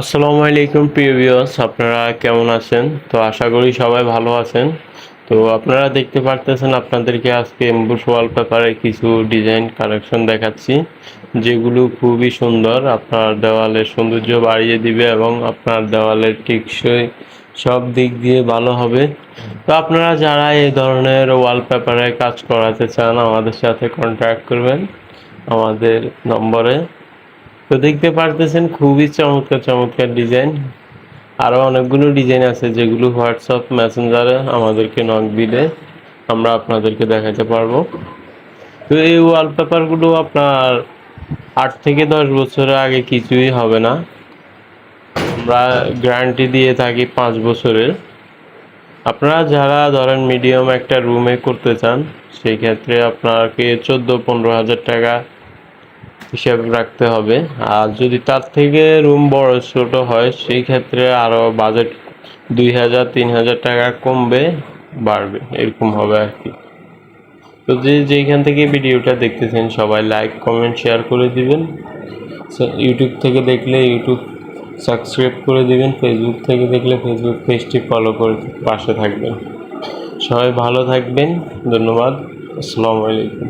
আসসালামু আলাইকুম প্রিয় ভিউয়ার্স, আপনারা কেমন আছেন? তো আশা করি সবাই ভালো আছেন। তো আপনারা দেখতে পারতেছেন আপনাদেরকে আজকে এমবুশ ওয়ালপেপারে কিছু ডিজাইন কালেকশন দেখাচ্ছি, যেগুলো খুবই সুন্দর, আপনার দেওয়ালের সৌন্দর্য বাড়িয়ে দিবে এবং আপনার দেওয়ালের টেকসই সব দিক দিয়ে ভালো হবে। তো আপনারা যারা এই ধরনের ওয়ালপেপারে কাজ করাতে চান আমাদের সাথে কন্ট্যাক্ট করবেন আমাদের নম্বরে। তো দেখতে পারতেছেন খুবই চমৎকার চমৎকার ডিজাইন। আরও অনেকগুলো ডিজাইন আছে যেগুলো হোয়াটসঅ্যাপ মেসেঞ্জারে আমাদেরকে নক দিলে আমরা আপনাদেরকে দেখাতে পারবো। তো এই ওয়ালপেপারগুলো আপনার 8 থেকে 10 বছরের আগে কিছুই হবে না। আমরা গ্যারান্টি দিয়ে থাকি 5 বছরের। আপনারা যারা ধরেন মিডিয়াম একটা রুমে করতে চান সেই ক্ষেত্রে আপনাকে 14-15 হাজার টাকা হিসাব রাখতে হবে। আর যদি তার থেকে রুম বড় ছোট হয় সেই ক্ষেত্রে আরও বাজেট 2,000-3,000 টাকা কমবে বাড়বে, এরকম হবে আর কি। তো যেইখান থেকে ভিডিওটা দেখতেছেন সবাই লাইক কমেন্ট শেয়ার করে দিবেন। ইউটিউব থেকে দেখলে ইউটিউব সাবস্ক্রাইব করে দিবেন, ফেসবুক থেকে দেখলে ফেসবুক পেজটি ফলো করে পাশে থাকবেন। সবাই ভালো থাকবেন, ধন্যবাদ, আসসালামু আলাইকুম।